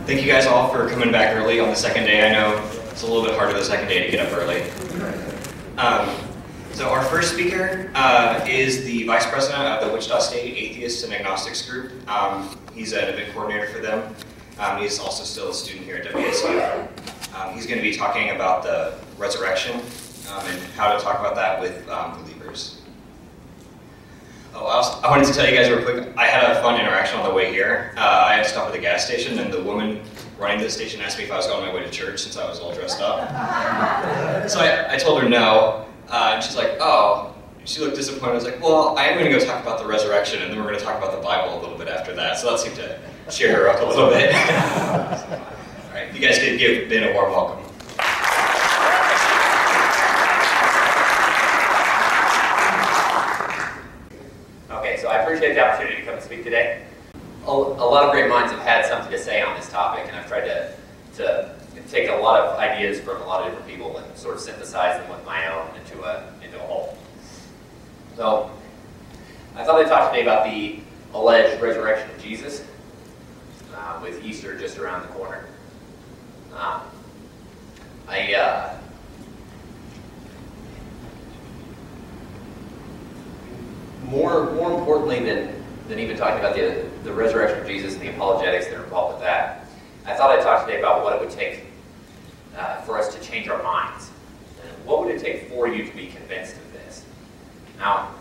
Thank you guys all for coming back early on the second day. I know it's a little bit harder the second day to get up early. So our first speaker is the Vice President of the Wichita State Atheists and Agnostics Group. He's an event coordinator for them. He's also still a student here at WSU. He's going to be talking about the resurrection and how to talk about that with believers. Oh, I wanted to tell you guys real quick, I had a fun interaction on the way here. I had to stop at the gas station, and the woman running the station asked me if I was going on my way to church since I was all dressed up. So I told her no, and she's like, oh. She looked disappointed. I was like, well, I am going to go talk about the resurrection, and then we're going to talk about the Bible a little bit after that. So that seemed to cheer her up a little bit. All right, you guys can give Ben a warm welcome. Okay, so I appreciate the opportunity to come and speak today. A lot of great minds have had something to say on this topic, and I've tried to take a lot of ideas from a lot of different people and sort of synthesize them with my own into a whole. So, I thought I'd talk today about the alleged resurrection of Jesus, with Easter just around the corner. More importantly than even talking about the resurrection of Jesus and the apologetics that are involved with that, I thought I'd talk today about what it would take for us to change our minds. And what would it take for you to be convinced of this? Now,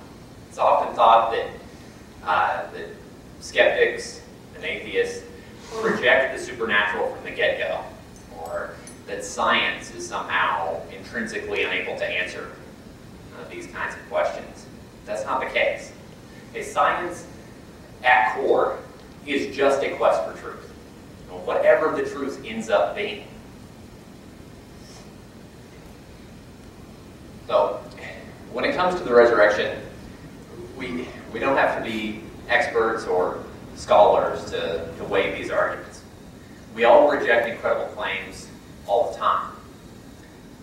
it's often thought that skeptics and atheists reject the supernatural from the get-go, or that science is somehow intrinsically unable to answer these kinds of questions. That's not the case. Science, at core, is just a quest for truth, whatever the truth ends up being. So, when it comes to the resurrection, we don't have to be experts or scholars to weigh these arguments. We all reject incredible claims all the time.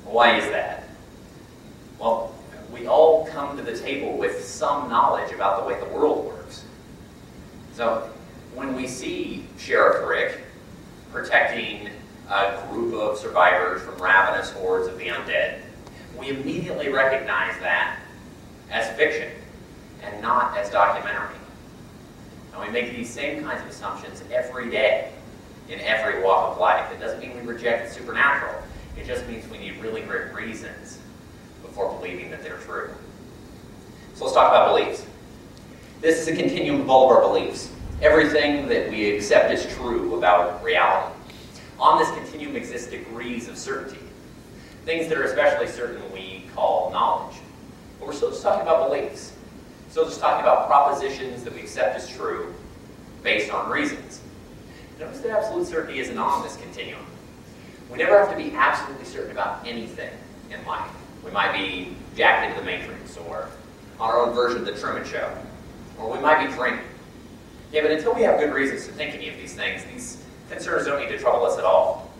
Why is that? Well, we all come to the table with some knowledge about the way the world works. So, when we see Sheriff Rick protecting a group of survivors from ravenous hordes of the undead, we immediately recognize that as fiction and not as documentary. And we make these same kinds of assumptions every day in every walk of life. It doesn't mean we reject the supernatural. It just means we need really great reasons before believing that they're true. So let's talk about beliefs. This is a continuum of all of our beliefs. Everything that we accept as true about reality. On this continuum exist degrees of certainty. Things that are especially certain we call knowledge. But we're still just talking about beliefs. Still just talking about propositions that we accept as true based on reasons. Notice that absolute certainty isn't on this continuum. We never have to be absolutely certain about anything in life. We might be jacked into the Matrix, or on our own version of the Truman Show, or we might be dreaming. Yeah, but until we have good reasons to think any of these things, these concerns don't need to trouble us at all.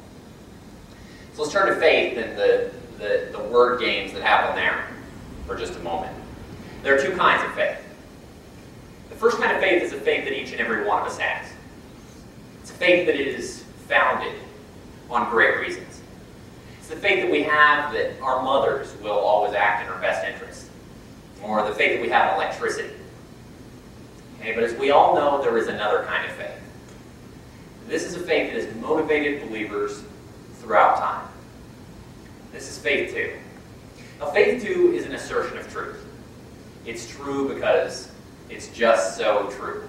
So let's turn to faith and the word games that happen there for just a moment. There are two kinds of faith. The first kind of faith is a faith that each and every one of us has. It's a faith that is founded on great reasons. It's the faith that we have that our mothers will always act in our best interest, or the faith that we have in electricity. Okay, but as we all know, there is another kind of faith. This is a faith that has motivated believers throughout time. This is faith 2. Now, faith 2 is an assertion of truth. It's true because it's just so true.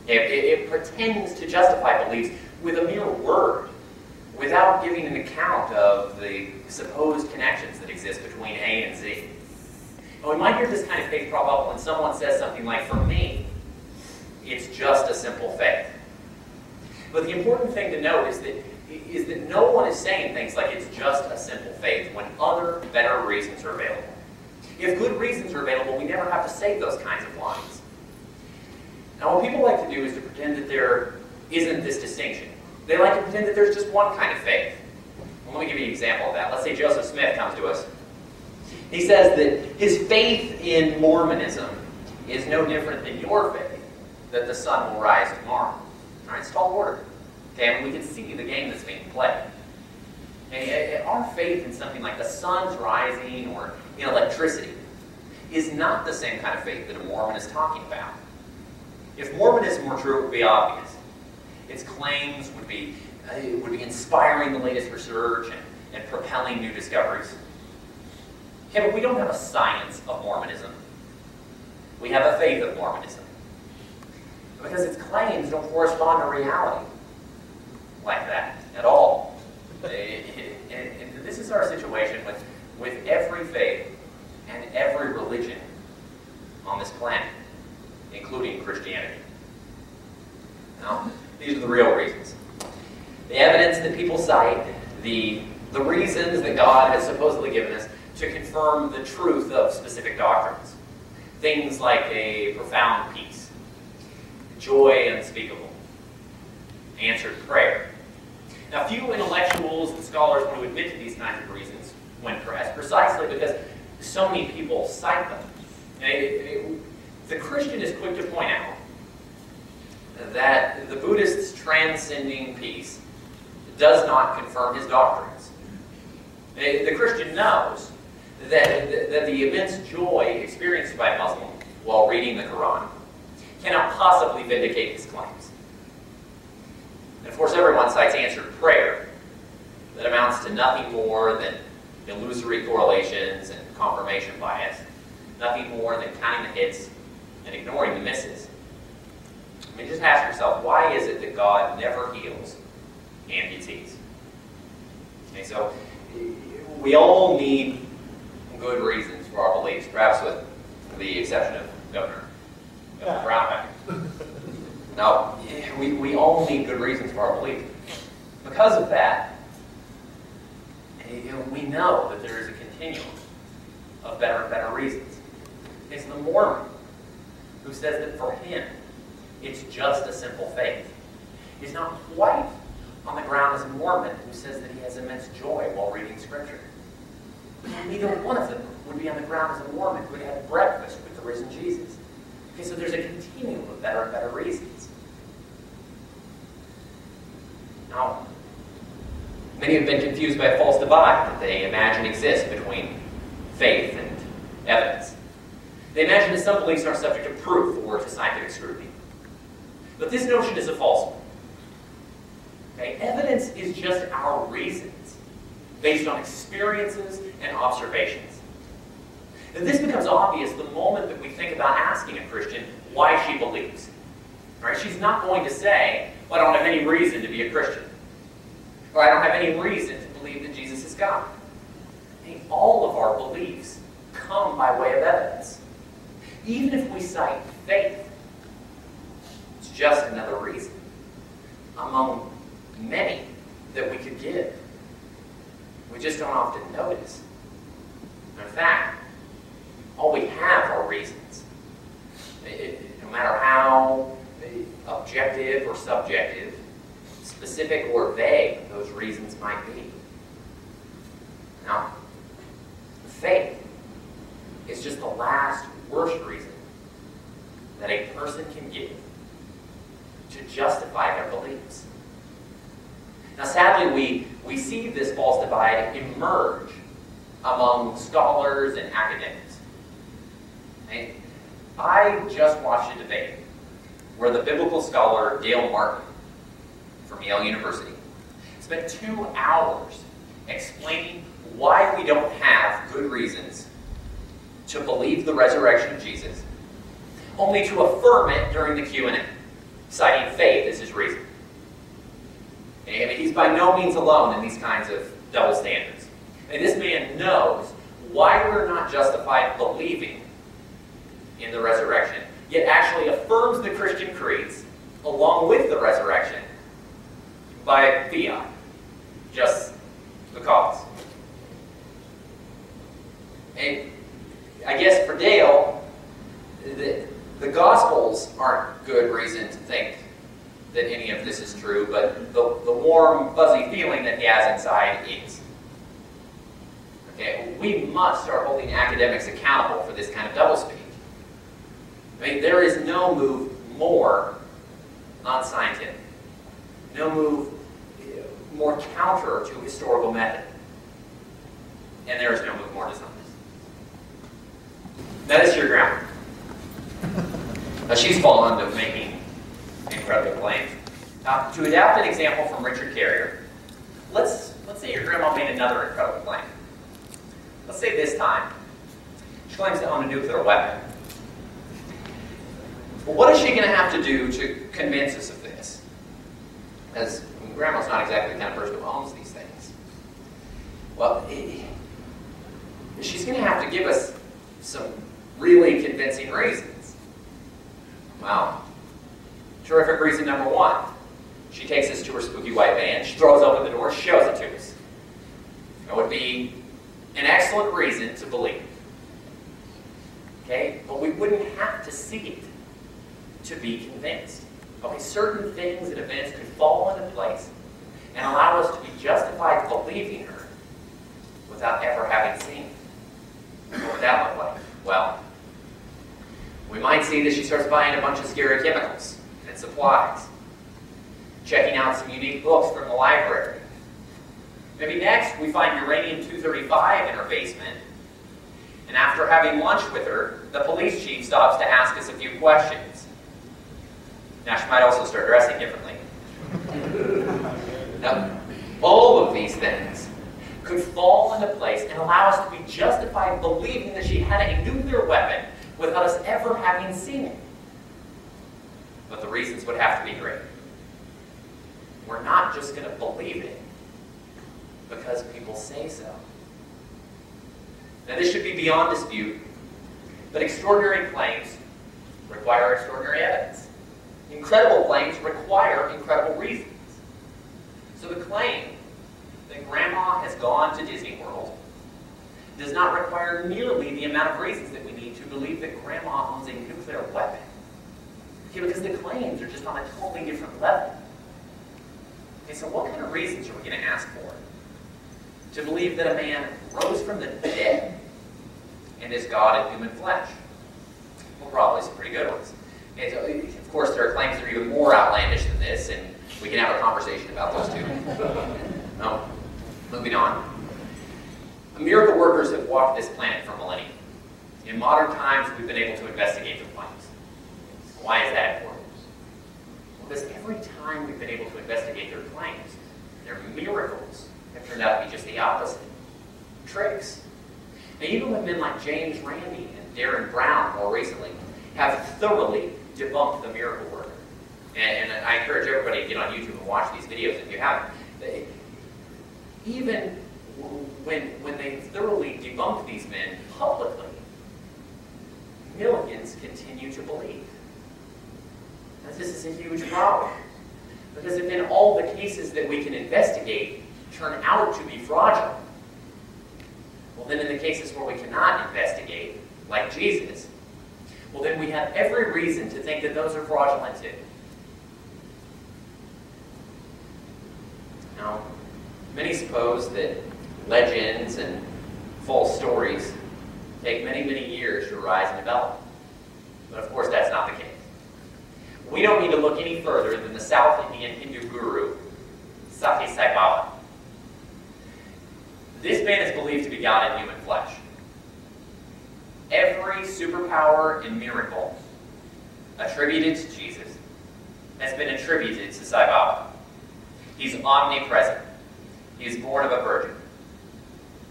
It pretends to justify beliefs with a mere word, without giving an account of the supposed connections that exist between A and Z. And we might hear this kind of faith crop up when someone says something like, for me, it's just a simple faith. But the important thing to note is that no one is saying things like it's just a simple faith when other, better reasons are available. If good reasons are available, we never have to say those kinds of lines. Now, what people like to do is to pretend that there isn't this distinction. They like to pretend that there's just one kind of faith. Well, let me give you an example of that. Let's say Joseph Smith comes to us. He says that his faith in Mormonism is no different than your faith that the sun will rise tomorrow. All right, it's tall order. Okay, and we can see the game that's being played. Okay, our faith in something like the sun's rising or in electricity is not the same kind of faith that a Mormon is talking about. If Mormonism were true, it would be obvious. Its claims would be inspiring the latest research and propelling new discoveries. Okay, but we don't have a science of Mormonism. We have a faith of Mormonism. Because its claims don't correspond to reality like that at all. And this is our situation with every faith and every religion on this planet, including Christianity. Now, these are the real reasons. The evidence that people cite, the reasons that God has supposedly given us to confirm the truth of specific doctrines. Things like a profound peace, joy unspeakable, answered prayer. Now, few intellectuals and scholars want to admit to these kinds of reasons when pressed, precisely because so many people cite them. The Christian is quick to point out that the Buddhist's transcending peace does not confirm his doctrines. The Christian knows that the immense joy experienced by a Muslim while reading the Quran cannot possibly vindicate his claims. And of course, everyone cites answered prayer that amounts to nothing more than illusory correlations and confirmation bias, nothing more than counting the hits and ignoring the misses. I mean, just ask yourself, why is it that God never heals amputees? Okay, so we all need good reasons for our beliefs, perhaps with the exception of Governor Brownback. Now, we all need good reasons for our belief. Because of that, we know that there is a continuum of better and better reasons. It's the Mormon who says that for him, it's just a simple faith. He's not quite on the ground as a Mormon who says that he has immense joy while reading Scripture. Neither one of them would be on the ground as a Mormon who would have breakfast with the risen Jesus. Okay, so there's a continuum of better and better reasons. Now, many have been confused by a false divide that they imagine exists between faith and evidence. They imagine that some beliefs are subject to proof or to scientific scrutiny. But this notion is a false one. Okay? Evidence is just our reasons based on experiences and observations. And this becomes obvious the moment that we think about asking a Christian why she believes. Right? She's not going to say, well, I don't have any reason to be a Christian. Or I don't have any reason to believe that Jesus is God. Hey, all of our beliefs come by way of evidence. Even if we cite faith, it's just another reason among many that we could give. We just don't often notice. In fact, all we have are reasons. No matter how objective or subjective, specific or vague those reasons might be. Now, faith is just the last worst reason that a person can give to justify their beliefs. Now, sadly, we see this false divide emerge among scholars and academics. Okay? I just watched a debate where the biblical scholar Dale Martin from Yale University spent 2 hours explaining why we don't have good reasons to believe the resurrection of Jesus, only to affirm it during the Q&A, citing faith as his reason. I mean, he's by no means alone in these kinds of double standards. And this man knows why we're not justified believing in the resurrection, yet actually affirms the Christian creeds along with the resurrection by fiat, just because. And I guess for Dale, the Gospels aren't good reason to think that any of this is true, but the warm, fuzzy feeling that he has inside is. Okay, we must start holding academics accountable for this kind of doublespeak. I mean, there is no move more unscientific no move more counter to historical method. And there is no move more dishonest. That is your grandma. Now, she's fallen to making incredible claims. Now, to adapt an example from Richard Carrier, let's say your grandma made another incredible claim. Let's say this time, she claims to own a nuclear weapon. Well, what is she going to have to do to convince us of this? Because grandma's not exactly the kind of person who owns these things. Well, she's going to have to give us some really convincing reasons. Well, terrific reason number one. She takes us to her spooky white van, she throws open the door, shows it to us. That would be an excellent reason to believe. Okay? But we wouldn't have to see it to be convinced. Okay, certain things and events could fall into place and allow us to be justified believing her without ever having seen it. What would that look like? Well, we might see that she starts buying a bunch of scary chemicals and supplies, checking out some unique books from the library. Maybe next we find uranium-235 in her basement, and after having lunch with her, the police chief stops to ask us a few questions. Now, she might also start dressing differently. Now, all of these things could fall into place and allow us to be justified believing that she had a nuclear weapon without us ever having seen it. But the reasons would have to be great. We're not just going to believe it because people say so. Now, this should be beyond dispute, but extraordinary claims require extraordinary evidence. Incredible claims require incredible reasons. So the claim that Grandma has gone to Disney World does not require nearly the amount of reasons that we need to believe that Grandma owns a nuclear weapon. Okay, because the claims are just on a totally different level. Okay, so what kind of reasons are we going to ask for? To believe that a man rose from the dead and is God in human flesh? Well, probably some pretty good ones. And so, of course, there are claims that are even more outlandish than this, and we can have a conversation about those too. No. Moving on. Miracle workers have walked this planet for millennia. In modern times, we've been able to investigate their claims. Why is that important? Well, because every time we've been able to investigate their claims, their miracles have turned out to be just the opposite. Tricks. Now, even with men like James Randi and Darren Brown more recently have thoroughly debunked the miracle worker. And I encourage everybody to get on YouTube and watch these videos if you haven't. Even when they thoroughly debunk these men publicly, millions continue to believe. Now, this is a huge problem. Because if in all the cases that we can investigate turn out to be fraudulent, well then in the cases where we cannot investigate, like Jesus, well then we have every reason to think that those are fraudulent too. Now, many suppose that legends and false stories take many, many years to rise and develop. But of course that's not the case. We don't need to look any further than the South Indian Hindu guru, Sati Sai Baba. This man is believed to be God in human flesh. Every superpower and miracle attributed to Jesus has been attributed to Sai Baba. He's omnipresent. He is born of a virgin.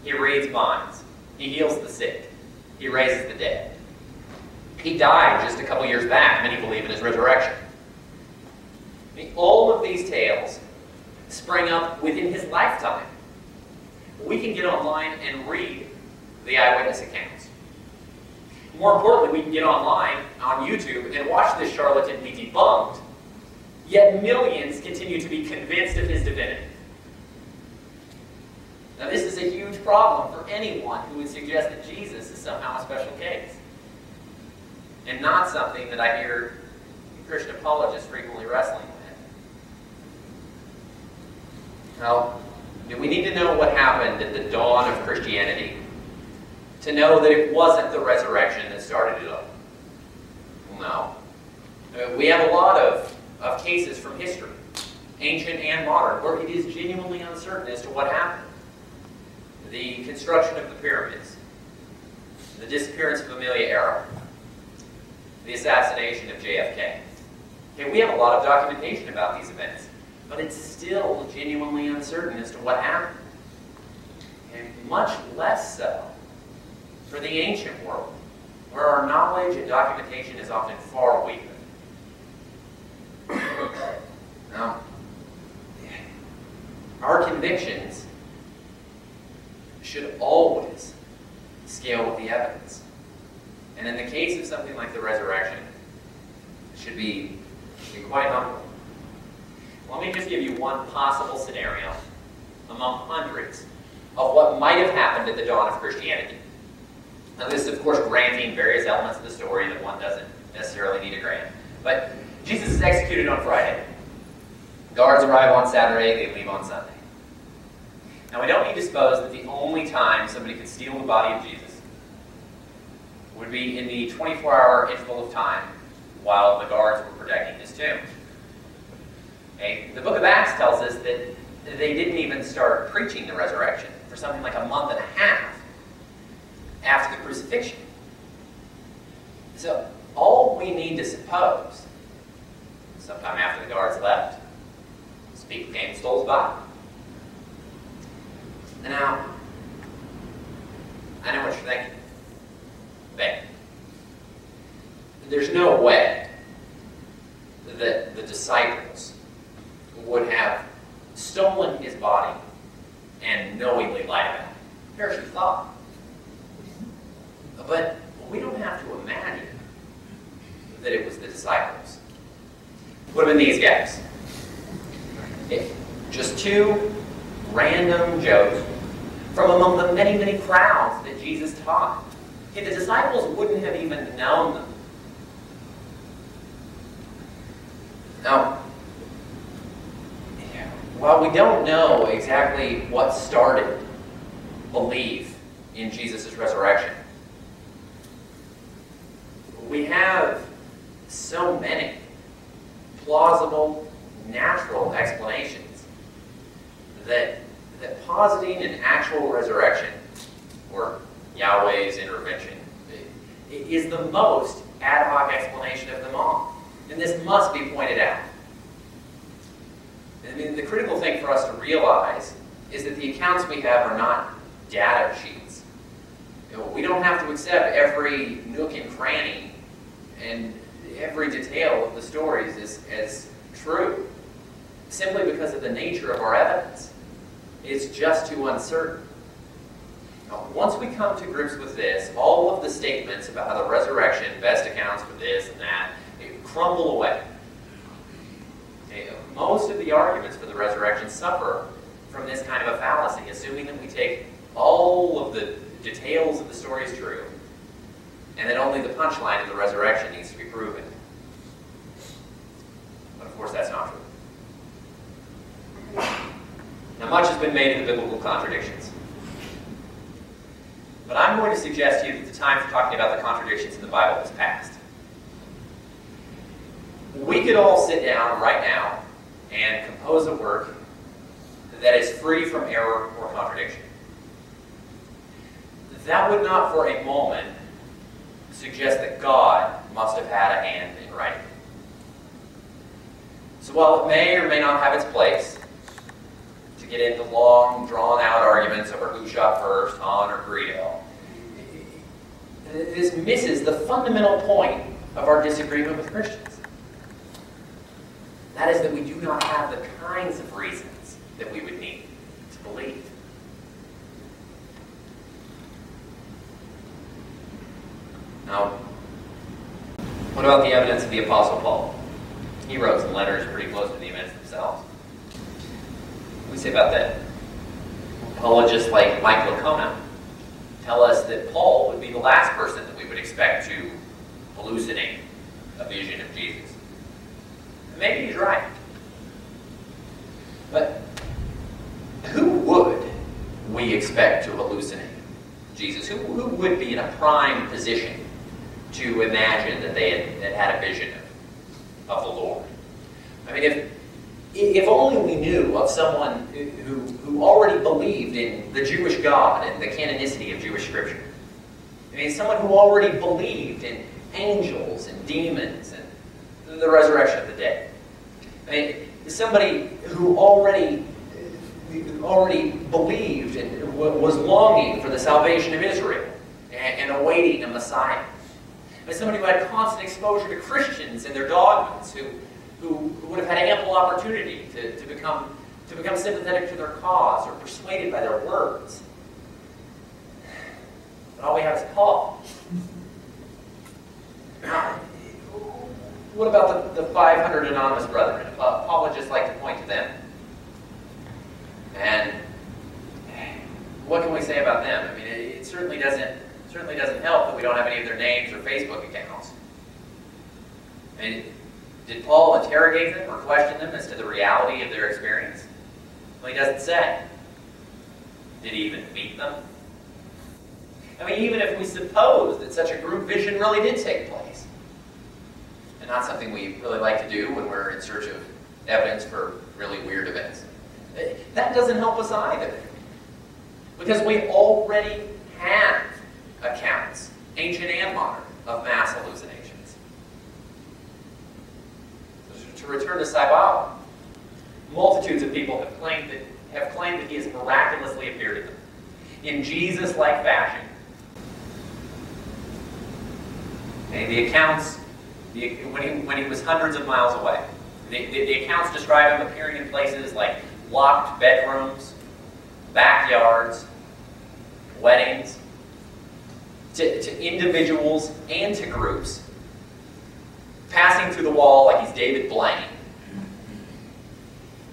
He reads minds. He heals the sick. He raises the dead. He died just a couple years back. Many believe in his resurrection. All of these tales sprang up within his lifetime. We can get online and read the eyewitness accounts. More importantly, we can get online on YouTube and watch this charlatan be debunked, yet millions continue to be convinced of his divinity. Now, this is a huge problem for anyone who would suggest that Jesus is somehow a special case, and not something that I hear Christian apologists frequently wrestling with. Now, we need to know what happened at the dawn of Christianity to know that it wasn't the resurrection that started it all. No. We have a lot of cases from history ancient and modern, where it is genuinely uncertain as to what happened. The construction of the pyramids, the disappearance of Amelia Earhart, the assassination of JFK. Okay, we have a lot of documentation about these events, but it's still genuinely uncertain as to what happened. And much less so for the ancient world, where our knowledge and documentation is often far weaker. Now, our convictions should always scale with the evidence. And in the case of something like the resurrection, it should be quite humble. Let me just give you one possible scenario among hundreds of what might have happened at the dawn of Christianity. Now this is, of course, granting various elements of the story that one doesn't necessarily need to grant. But Jesus is executed on Friday. Guards arrive on Saturday, they leave on Sunday. Now we don't need to suppose that the only time somebody could steal the body of Jesus would be in the 24-hour interval of time while the guards were protecting his tomb. Okay? The book of Acts tells us that they didn't even start preaching the resurrection for something like a month and a half after the crucifixion. So all we need to suppose, sometime after the guards left, these people came and stole his body. And now, I know what you're thinking. Ben, there's no way that the disciples would have stolen his body and knowingly lied about it. Perish of thought. But we don't have to imagine that it was the disciples. It would have been these guys. Just two random Joes from among the many, many crowds that Jesus taught. The disciples wouldn't have even known them. Now, while we don't know exactly what started belief in Jesus' resurrection, we have so many plausible, natural explanations that positing an actual resurrection, or Yahweh's intervention, is the most ad hoc explanation of them all. And this must be pointed out. I mean, the critical thing for us to realize is that the accounts we have are not data sheets. We don't have to accept every nook and cranny and every detail of the stories as true, simply because of the nature of our evidence. It's just too uncertain. Now, once we come to grips with this, all of the statements about how the resurrection best accounts for this and that crumble away. Okay, most of the arguments for the resurrection suffer from this kind of a fallacy, assuming that we take all of the details of the story as true, and that only the punchline of the resurrection needs to be proven. But of course, that's not true. Now, much has been made of the biblical contradictions. But I'm going to suggest to you that the time for talking about the contradictions in the Bible is past. We could all sit down right now and compose a work that is free from error or contradiction. That would not for a moment suggest that God must have had a hand in writing. So while it may or may not have its place to get into long, drawn-out arguments over who shot first, Han or Greedo, this misses the fundamental point of our disagreement with Christians. That is that we do not have the kinds of reasons that we would need to believe. Now, what about the evidence of the Apostle Paul? He wrote some letters pretty close to the events themselves. What do we say about that? Apologists like Mike Licona tell us that Paul would be the last person that we would expect to hallucinate a vision of Jesus. And maybe he's right. But who would we expect to hallucinate Jesus? Who would be in a prime position to imagine that they had a vision of the Lord? I mean, If only we knew of someone who already believed in the Jewish God and the canonicity of Jewish Scripture. I mean, someone who already believed in angels and demons and the resurrection of the dead. I mean, somebody who already believed and was longing for the salvation of Israel and awaiting a Messiah. I mean, somebody who had constant exposure to Christians and their dogmas, who would have had ample opportunity to become sympathetic to their cause or persuaded by their words. But all we have is Paul. Now, what about the 500 anonymous brethren? Paul would just like to point to them. And what can we say about them? I mean, it certainly doesn't help that we don't have any of their names or Facebook accounts. I mean, did Paul interrogate them or question them as to the reality of their experience? Well, he doesn't say. Did he even meet them? I mean, even if we suppose that such a group vision really did take place, and not something we really like to do when we're in search of evidence for really weird events, that doesn't help us either. Because we already have accounts, ancient and modern, of mass hallucinations. So to return to Saibaba, multitudes of people have claimed that he has miraculously appeared to them in Jesus-like fashion. And the accounts, when he was hundreds of miles away, the accounts describe him appearing in places like locked bedrooms, backyards, weddings, to individuals and to groups, passing through the wall like he's David Blaine.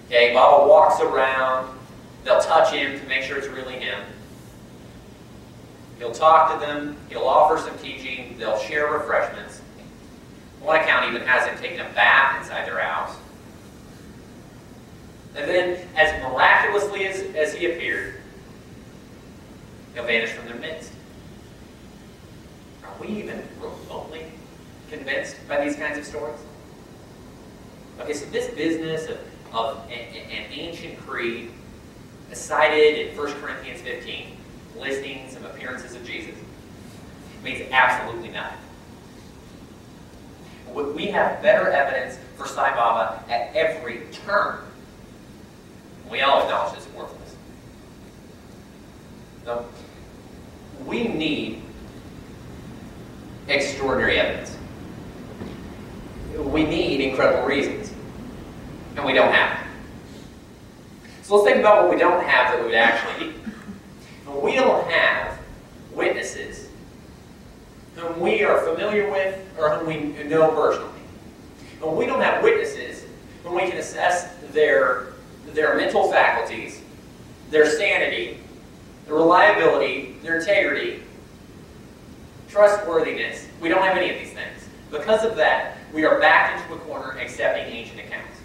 Okay, Baba walks around, they'll touch him to make sure it's really him. He'll talk to them, he'll offer some teaching, they'll share refreshments. One account even has him taking a bath inside their house. And then, as miraculously as he appeared, he'll vanish from their midst. Are we even remotely convinced by these kinds of stories? Okay, so this business of an ancient creed, cited in 1 Corinthians 15, listing some appearances of Jesus, means absolutely nothing. We have better evidence for Saibaba at every turn. We all acknowledge this is worthless. So, we need extraordinary evidence. We need incredible reasons. And we don't have it. So let's think about what we don't have that we would actually need. We don't have witnesses whom we are familiar with or whom we know personally. And we don't have witnesses whom we can assess their mental faculties, their sanity, their reliability, their integrity, trustworthiness. We don't have any of these things. Because of that, we are backed into a corner accepting ancient accounts.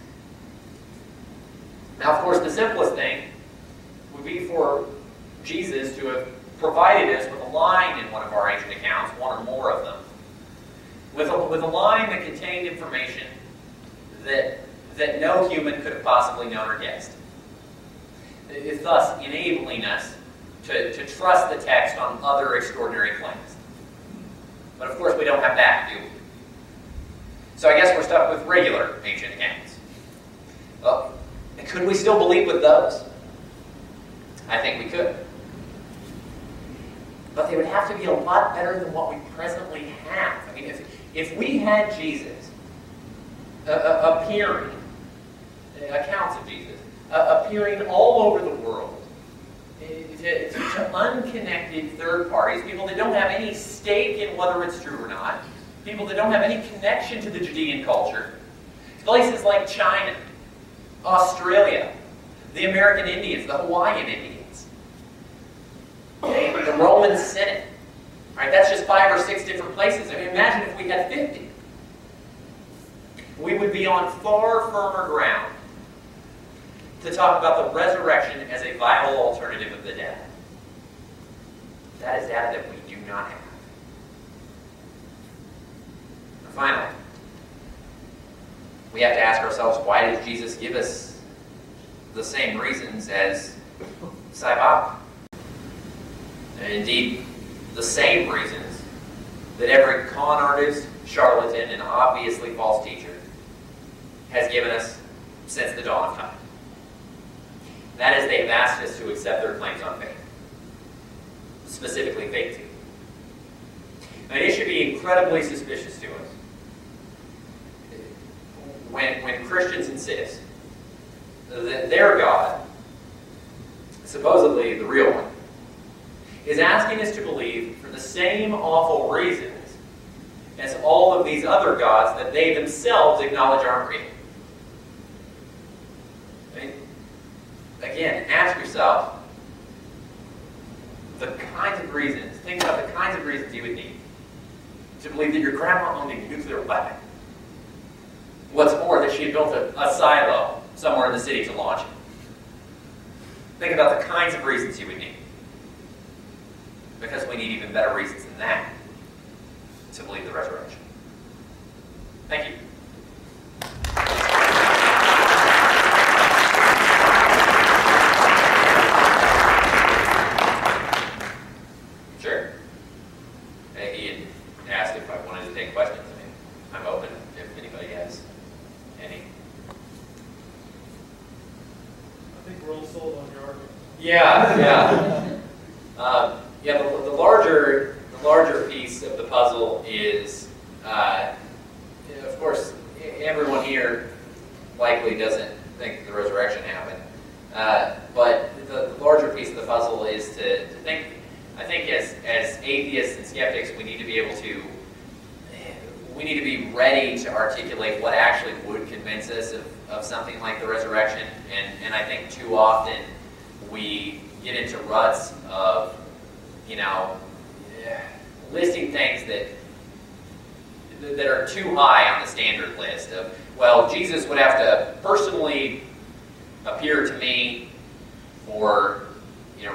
Now, of course, the simplest thing would be for Jesus to have provided us with a line in one of our ancient accounts, one or more of them, with a line that contained information that no human could have possibly known or guessed. It's thus enabling us to trust the text on other extraordinary claims. But of course we don't have that, do we? So I guess we're stuck with regular ancient accounts. Well, could we still believe with those? I think we could. But they would have to be a lot better than what we presently have. I mean, if we had Jesus appearing, accounts of Jesus, appearing all over the world, to unconnected third parties, people that don't have any stake in whether it's true or not, people that don't have any connection to the Judean culture, places like China, Australia, the American Indians, the Hawaiian Indians, the Roman Senate. Right, that's just 5 or 6 different places. I mean, imagine if we had 50. We would be on far firmer ground to talk about the resurrection as a viable alternative of the dead. That is data that we do not have. And finally, we have to ask ourselves, why did Jesus give us the same reasons as Sai Baba? And indeed, the same reasons that every con artist, charlatan, and obviously false teacher has given us since the dawn of time. That is, they've asked us to accept their claims on faith, specifically faith too. And it should be incredibly suspicious to us when Christians insist that their God, supposedly the real one, is asking us to believe for the same awful reasons as all of these other gods that they themselves acknowledge aren't real. I mean, again, ask yourself the kinds of reasons, think about the kinds of reasons you would need to believe that your grandma owned a nuclear weapon. What's more, that she had built a silo somewhere in the city to launch it. Think about the kinds of reasons you would need. Because we need even better reasons than that to believe the resurrection. Thank you. Sure. He had asked if I wanted to take questions. I mean, I'm open if anybody has any. I think we're all sold on your argument. Yeah. The larger piece of the puzzle is, of course, everyone here likely doesn't think the resurrection happened. But the larger piece of the puzzle is to think. I think as atheists and skeptics, we need to be ready to articulate what actually would convince us of something like the resurrection. And I think too often we get into ruts of, listing things that are too high on the standard list of, well, Jesus would have to personally appear to me or,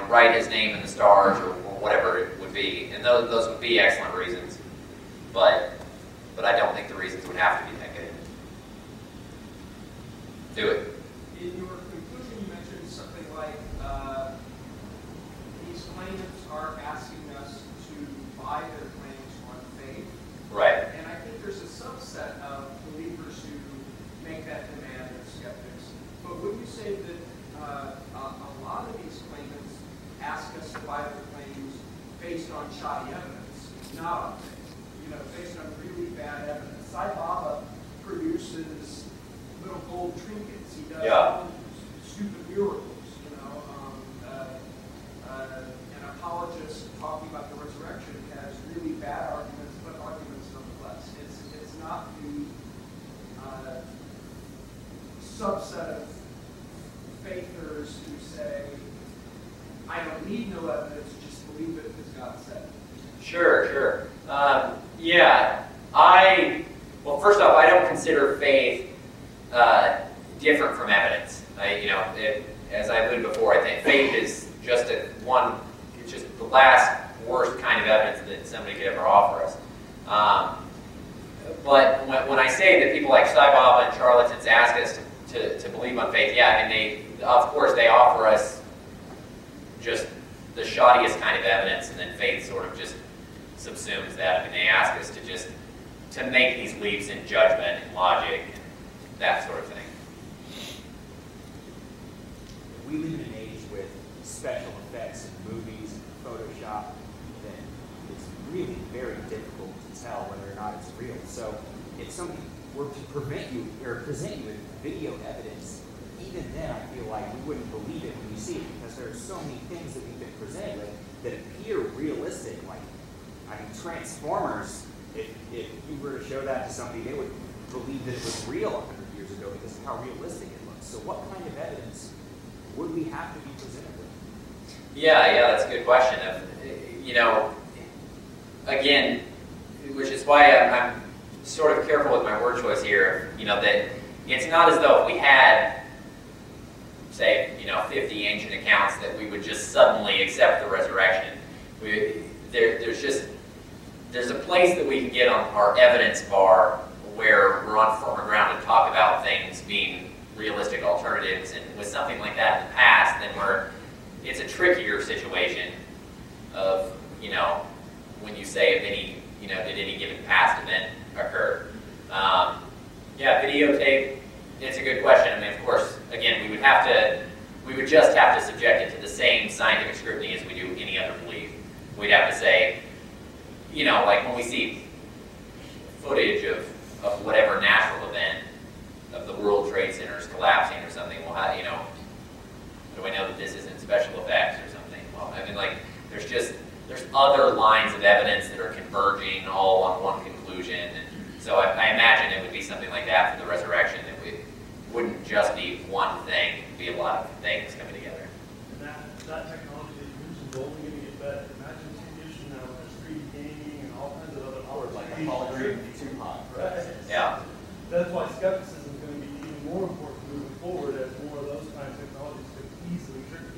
write his name in the stars or whatever it would be. And those would be excellent reasons. But I don't think the reasons would have to be that good. Do it. In your conclusion, you mentioned something like these claimants are asking us to buy their claims on faith. Right. And I think there's a subset of believers who make that demand of skeptics. But would you say that a lot of these claimants ask us to buy their claims based on shoddy evidence, not on faith? Based on really bad evidence. Sai Baba produces little gold trinkets. He does stupid miracles. An apologist talking about the resurrection has really bad arguments, but arguments nonetheless. It's not the subset of faithers who say, I don't need no evidence, just believe it because God said it. Sure. Well, first off, I don't consider faith different from evidence. As I alluded before, I think faith is just it's just the last worst kind of evidence that somebody could ever offer us. But when I say that people like Sai Baba and charlatans ask us to believe on faith, of course they offer us just the shoddiest kind of evidence, and then faith sort of just subsumes that. They ask us to make these leaps in judgment and logic and that sort of thing. We live in an age with special effects in movies and Photoshop that it's really very difficult to tell whether or not it's real. So if somebody were to present you with video evidence, even then I feel like we wouldn't believe it when we see it, because there are so many things that we've been presented with that appear realistic. Transformers, if you were to show that to somebody, they would believe that it was real 100 years ago because of how realistic it looks. So what kind of evidence would we have to be presented with? Yeah, that's a good question. Again, which is why I'm sort of careful with my word choice here, that it's not as though if we had, say, 50 ancient accounts that we would just suddenly accept the resurrection. There's a place that we can get on our evidence bar where we're on firmer ground to talk about things being realistic alternatives, and with something like that in the past, then it's a trickier situation of, when you say if any, did any given past event occur? Yeah, videotape, it's a good question. I mean, of course, again, we would just have to subject it to the same scientific scrutiny as we do any other belief. We'd have to say, like when we see footage of whatever natural event, of the World Trade Centers collapsing or something, well, how do I know that this isn't special effects or something? Well, I mean, like, there's other lines of evidence that are converging all on one conclusion. And so I imagine it would be something like that for the resurrection. It wouldn't just be one thing, it would be a lot of things coming together. And that technology that you mentioned is only going to get better. Imagine 10 years from now, there's 3D gaming and all kinds of other opportunities. Too hot. Right. Yeah. That's why skepticism is going to be even more important moving forward, as more of those kinds of technologies could easily trigger.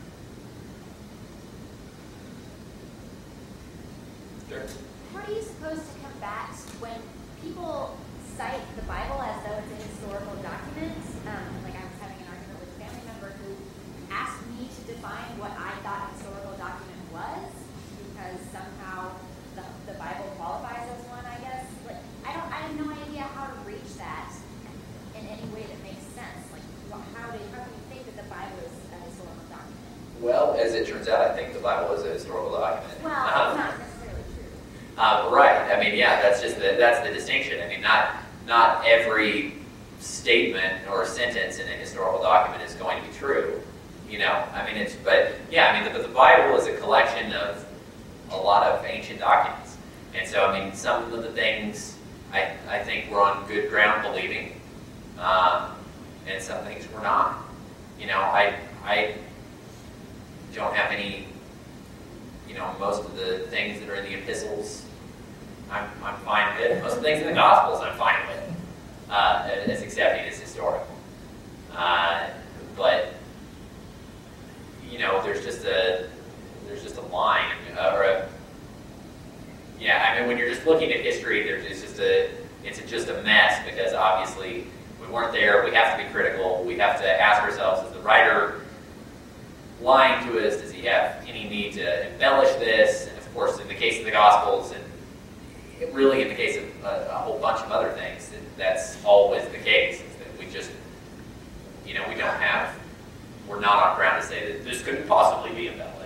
Sure. How are you supposed to combat when people cite the Bible as though it's a historical document? Like I was having an argument with a family member who asked me to define what I thought a historical document was, because somehow the Bible qualifies as one, I guess. Like I have no idea how to reach that in any way that makes sense. Like how do we think that the Bible is a historical document? Well, as it turns out, I think the Bible is a historical document. Well, it's not necessarily true. Right. I mean, yeah, that's the distinction. I mean, not every statement or sentence in a historical document is going to be true. I mean, the Bible is a collection of a lot of ancient documents. And so, I mean, some of the things I think we're on good ground believing, and some things we're not. I don't have any, most of the things that are in the epistles, I'm fine with. Most of the things in the Gospels, I'm fine with, as accepting as historical. But there's just a line, when you're just looking at history, it's just a mess, because obviously we weren't there. We have to be critical. We have to ask ourselves, is the writer lying to us? Does he have any need to embellish this? And of course, in the case of the Gospels, and really in the case of a whole bunch of other things, that's always the case, is that we just, we're not on ground to say that this couldn't possibly be embellished.